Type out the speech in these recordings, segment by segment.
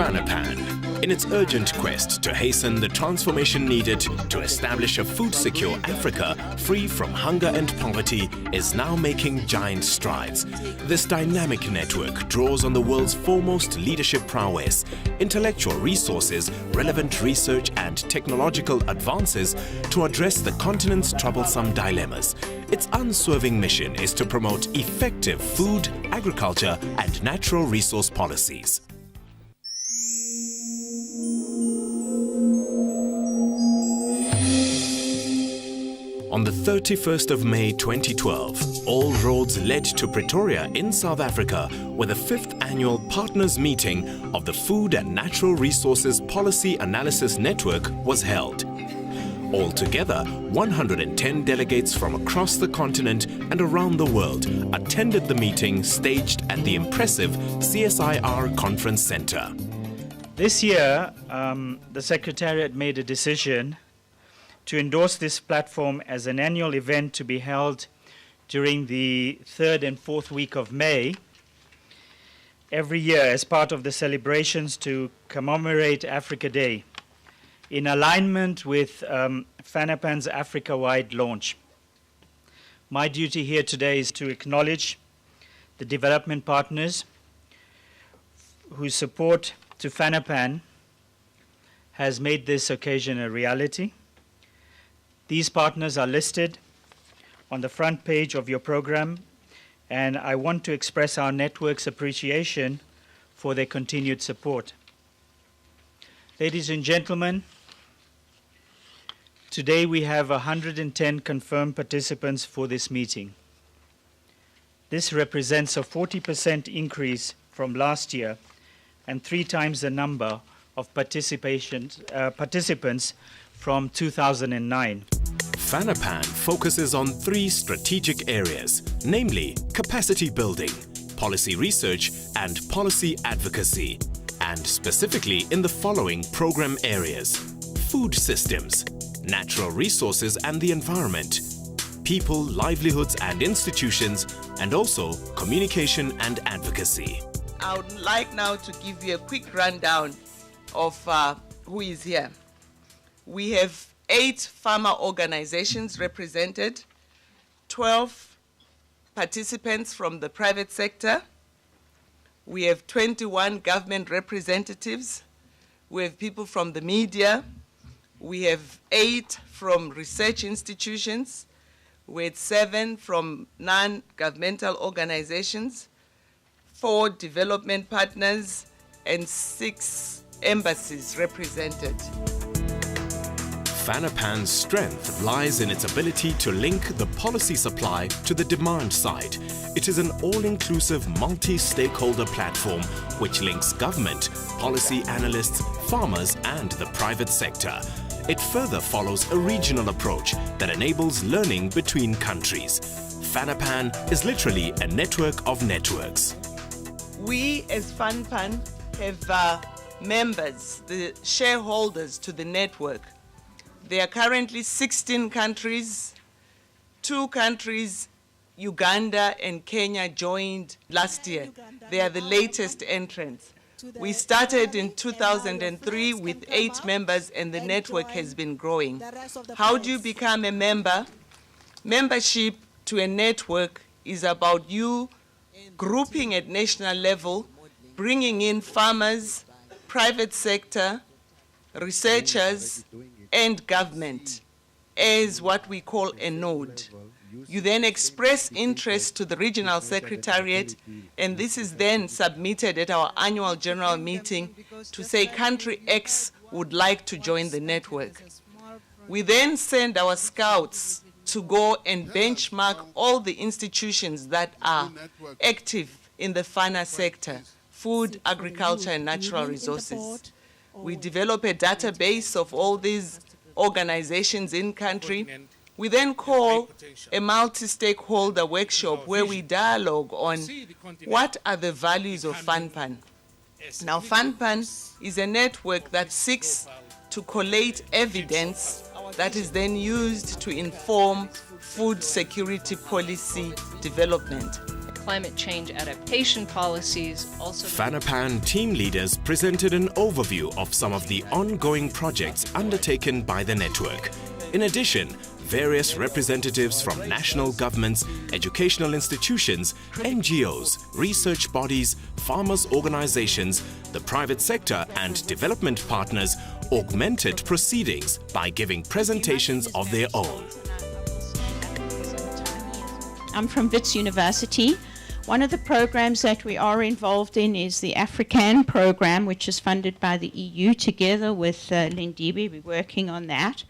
FANRPAN, in its urgent quest to hasten the transformation needed to establish a food-secure Africa free from hunger and poverty, is now making giant strides. This dynamic network draws on the world's foremost leadership prowess, intellectual resources, relevant research and technological advances to address the continent's troublesome dilemmas. Its unswerving mission is to promote effective food, agriculture and natural resource policies. On the 31st of May 2012, all roads led to Pretoria in South Africa, where the 5th annual Partners Meeting of the Food and Natural Resources Policy Analysis Network was held. Altogether, 110 delegates from across the continent and around the world attended the meeting staged at the impressive CSIR Conference Center. This year, the Secretariat made a decision to endorse this platform as an annual event to be held during the 3rd and 4th week of May every year as part of the celebrations to commemorate Africa Day, in alignment with FANRPAN's Africa-wide launch. My duty here today is to acknowledge the development partners whose support to FANRPAN has made this occasion a reality. These partners are listed on the front page of your program, and I want to express our network's appreciation for their continued support. Ladies and gentlemen, today we have 110 confirmed participants for this meeting. This represents a 40% increase from last year and 3 times the number of participants from 2009. FANRPAN focuses on 3 strategic areas, namely capacity building, policy research and policy advocacy, and specifically in the following program areas: food systems, natural resources and the environment, people, livelihoods and institutions, and also communication and advocacy. I would like now to give you a quick rundown of who is here. We have 8 farmer organizations represented, 12 participants from the private sector. We have 21 government representatives. We have people from the media. We have 8 from research institutions. We had 7 from non-governmental organizations, 4 development partners, and 6 embassies represented. FANRPAN's strength lies in its ability to link the policy supply to the demand side. It is an all-inclusive multi-stakeholder platform which links government, policy analysts, farmers and the private sector. It further follows a regional approach that enables learning between countries. FANRPAN is literally a network of networks. We as FANRPAN have members, the shareholders to the network. There are currently 16 countries. 2 countries, Uganda and Kenya, joined last year. They are the latest entrants. We started in 2003 with 8 members and the network has been growing. How do you become a member? Membership to a network is about you grouping at national level, bringing in farmers, private sector, researchers, and government as what we call a node. You then express interest to the regional secretariat, and this is then submitted at our annual general meeting to say country X would like to join the network. We then send our scouts to go and benchmark all the institutions that are active in the FANA sector, food, agriculture, and natural resources. We develop a database of all these organizations in country. We then call a multi-stakeholder workshop where we dialogue on what are the values of FANRPAN. Now, FANRPAN is a network that seeks to collate evidence that is then used to inform food security policy development. climate change adaptation policies. Also, FANRPAN team leaders presented an overview of some of the ongoing projects undertaken by the network. In addition, various representatives from national governments, educational institutions, NGOs, research bodies, farmers' organizations, the private sector and development partners augmented proceedings by giving presentations of their own. I'm from Wits University. One of the programs that we are involved in is the FANRPAN program, which is funded by the EU together with Lindiwe. We're working on that.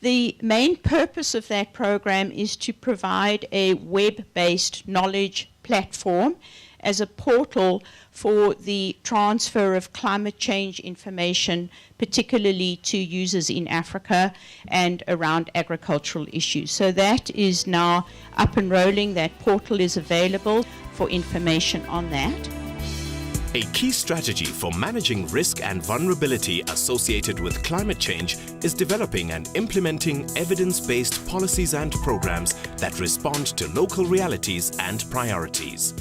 The main purpose of that program is to provide a web-based knowledge platform as a portal for the transfer of climate change information, particularly to users in Africa and around agricultural issues. So that is now up and rolling. That portal is available for information on that. A key strategy for managing risk and vulnerability associated with climate change is developing and implementing evidence-based policies and programs that respond to local realities and priorities.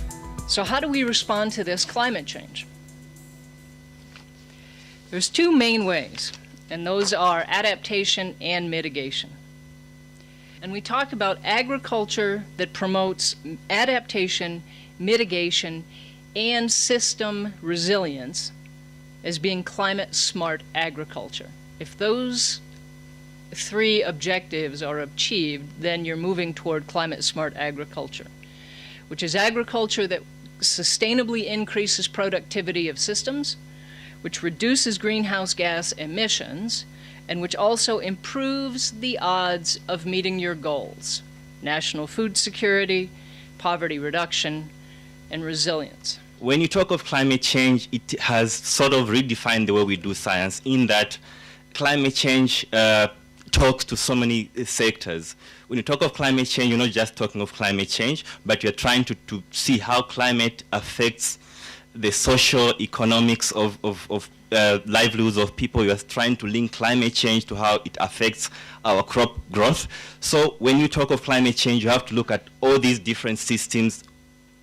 So how do we respond to this climate change? There's two main ways, and those are adaptation and mitigation. And we talk about agriculture that promotes adaptation, mitigation, and system resilience as being climate-smart agriculture. If those three objectives are achieved, then you're moving toward climate-smart agriculture, which is agriculture that sustainably increases productivity of systems, which reduces greenhouse gas emissions, and which also improves the odds of meeting your goals: national food security, poverty reduction, and resilience. When you talk of climate change, it has sort of redefined the way we do science, in that climate change talks to so many sectors. When you talk of climate change, you're not just talking of climate change, but you're trying to see how climate affects the social economics of livelihoods of people. You're trying to link climate change to how it affects our crop growth. So when you talk of climate change, you have to look at all these different systems,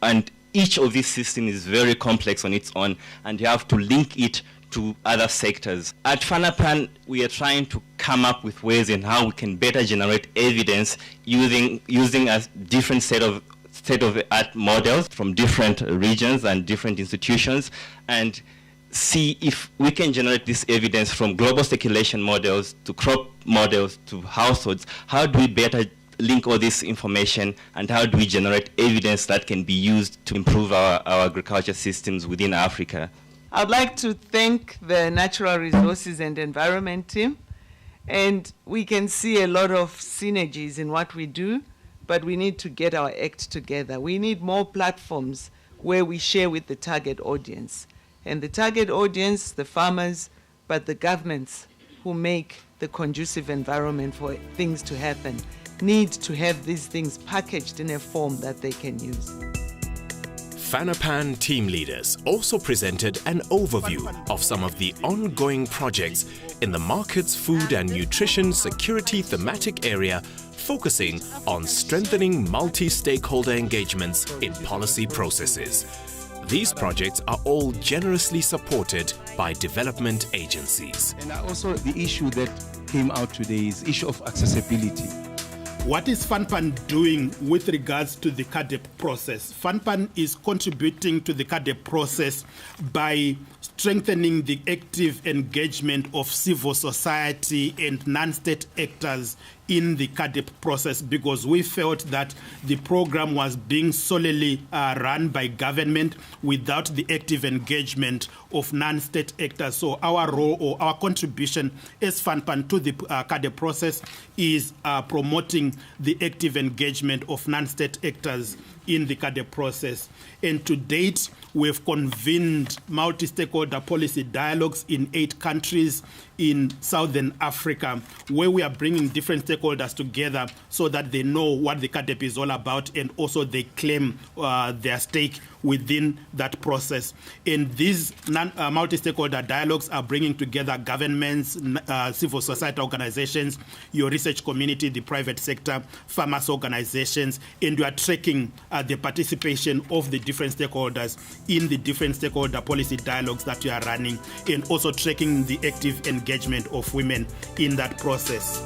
and each of these systems is very complex on its own, and you have to link it to other sectors. At FANRPAN, we are trying to come up with ways in how we can better generate evidence using a different set of state-of-the-art models from different regions and different institutions, and see if we can generate this evidence from global circulation models to crop models to households. How do we better link all this information, and how do we generate evidence that can be used to improve our agriculture systems within Africa? I'd like to thank the Natural Resources and Environment team, and we can see a lot of synergies in what we do, but we need to get our act together. We need more platforms where we share with the target audience. And the target audience, the farmers, but the governments who make the conducive environment for things to happen, need to have these things packaged in a form that they can use. FANRPAN team leaders also presented an overview of some of the ongoing projects in the market's food and nutrition security thematic area, focusing on strengthening multi-stakeholder engagements in policy processes. These projects are all generously supported by development agencies. And also the issue that came out today is the issue of accessibility. What is FANRPAN doing with regards to the CADEP process? FANRPAN is contributing to the CADEP process by strengthening the active engagement of civil society and non-state actors in the CADEP process, because we felt that the program was being solely run by government without the active engagement of non-state actors. So our role or our contribution as FANRPAN to the CADEP process is promoting the active engagement of non-state actors in the CADEP process. And to date, we've convened multi-stakeholder policy dialogues in 8 countries in Southern Africa, where we are bringing different stakeholders together so that they know what the CADEP is all about, and also they claim their stake within that process. And these multi-stakeholder dialogues are bringing together governments, civil society organizations, your research community, the private sector, farmers organizations, and you are tracking the participation of the different stakeholders in the different stakeholder policy dialogues that you are running, and also tracking the active engagement of women in that process.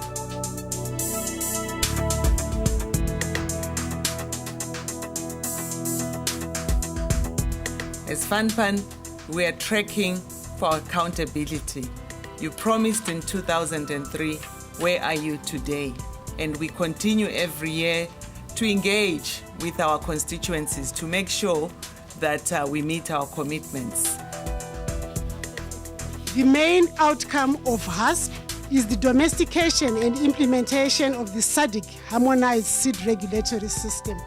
As FANRPAN, we are tracking for accountability. You promised in 2003, where are you today? And we continue every year to engage with our constituencies to make sure that we meet our commitments. The main outcome of HASP is the domestication and implementation of the SADC Harmonized Seed Regulatory System.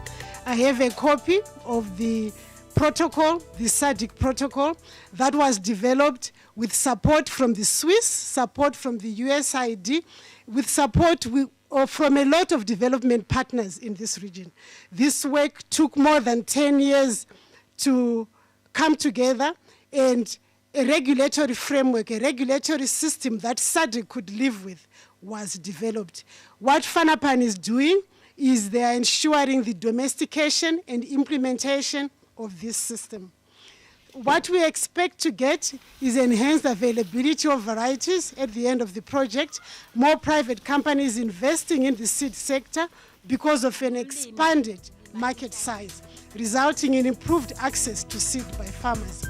I have a copy of the protocol, the SADC protocol, that was developed with support from the Swiss, support from the USAID, with support from a lot of development partners in this region. This work took more than 10 years to come together, and a regulatory framework, a regulatory system that SADC could live with was developed. What FANRPAN is doing is they are ensuring the domestication and implementation of this system. What we expect to get is enhanced availability of varieties at the end of the project, more private companies investing in the seed sector because of an expanded market size, resulting in improved access to seed by farmers.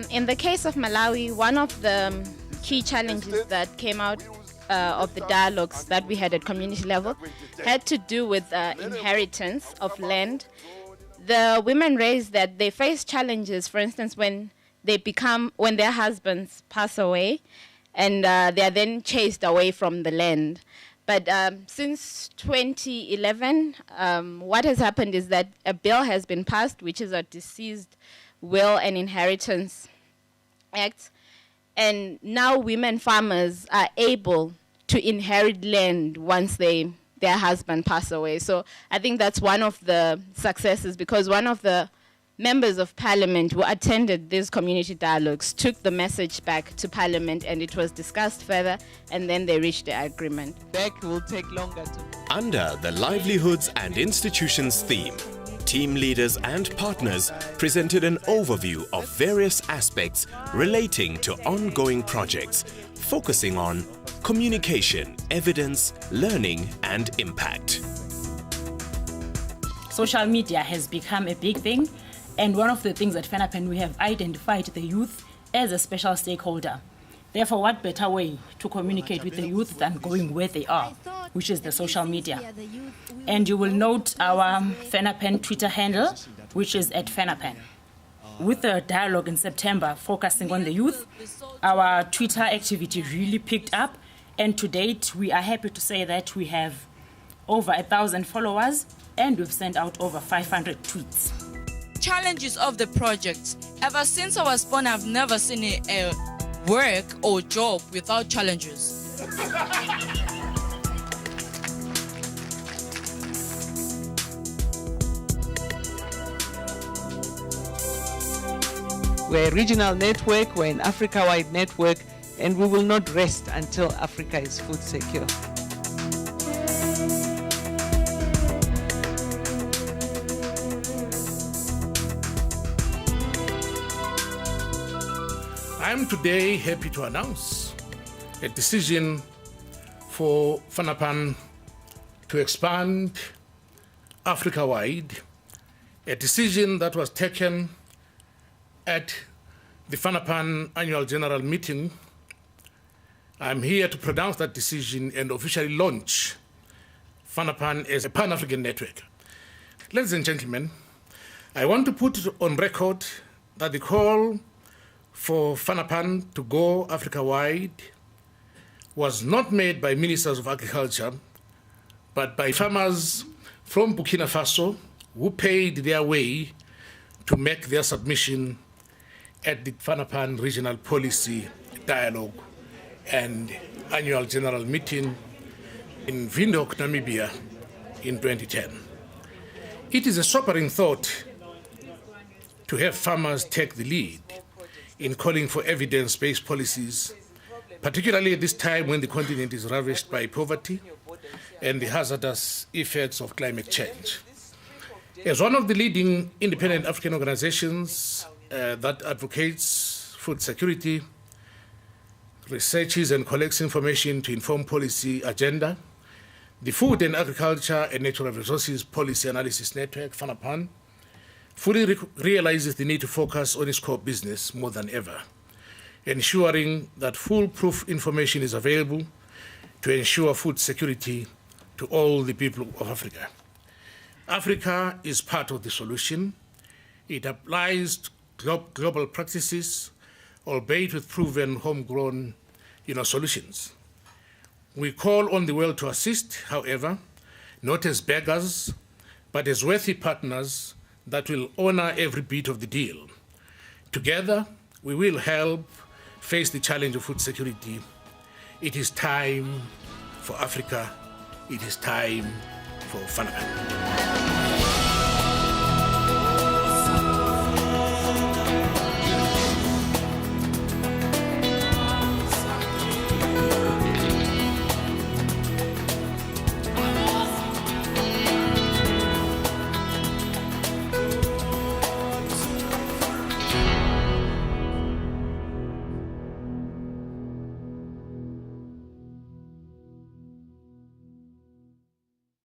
In the case of Malawi, one of the key challenges that came out of the dialogues that we had at community level had to do with inheritance of land. The women raised that they face challenges, for instance, when their husbands pass away and they are then chased away from the land. But since 2011, what has happened is that a bill has been passed, which is a Deceased Will and Inheritance Act, and now women farmers are able to inherit land once their husband pass away. So I think that's one of the successes, because one of the members of parliament who attended these community dialogues took the message back to parliament, and it was discussed further, and then they reached the agreement. Back will take longer to... Under the Livelihoods and Institutions theme, team leaders and partners presented an overview of various aspects relating to ongoing projects, focusing on communication, evidence, learning, and impact. Social media has become a big thing, and one of the things at FANRPAN, we have identified the youth as a special stakeholder. Therefore, what better way to communicate with the youth than going where they are, which is the social media. And you will note our FANRPAN Twitter handle, which is @FANRPAN. With the dialogue in September focusing on the youth, our Twitter activity really picked up, and to date, we are happy to say that we have over 1,000 followers, and we've sent out over 500 tweets. Challenges of the project. Ever since I was born, I've never seen a work or job without challenges. We're a regional network, we're an Africa-wide network, and we will not rest until Africa is food secure. I am today happy to announce a decision for FANRPAN to expand Africa-wide, a decision that was taken at the FANRPAN annual general meeting. I'm here to pronounce that decision and officially launch FANRPAN as a Pan-African network. Ladies and gentlemen, I want to put on record that the call for FANRPAN to go Africa-wide was not made by ministers of agriculture, but by farmers from Burkina Faso who paid their way to make their submission at the FANRPAN Regional Policy Dialogue and annual general meeting in Windhoek, Namibia in 2010. It is a sobering thought to have farmers take the lead in calling for evidence-based policies, particularly at this time when the continent is ravaged by poverty and the hazardous effects of climate change. As one of the leading independent African organizations that advocates food security, researches and collects information to inform policy agenda, the Food and Agriculture and Natural Resources Policy Analysis Network, FANRPAN, fully realizes the need to focus on its core business more than ever, ensuring that foolproof information is available to ensure food security to all the people of Africa. Africa is part of the solution. It applies global practices, albeit with proven homegrown solutions. We call on the world to assist, however, not as beggars, but as worthy partners that will honor every bit of the deal. Together, we will help face the challenge of food security. It is time for Africa. It is time for FANRPAN.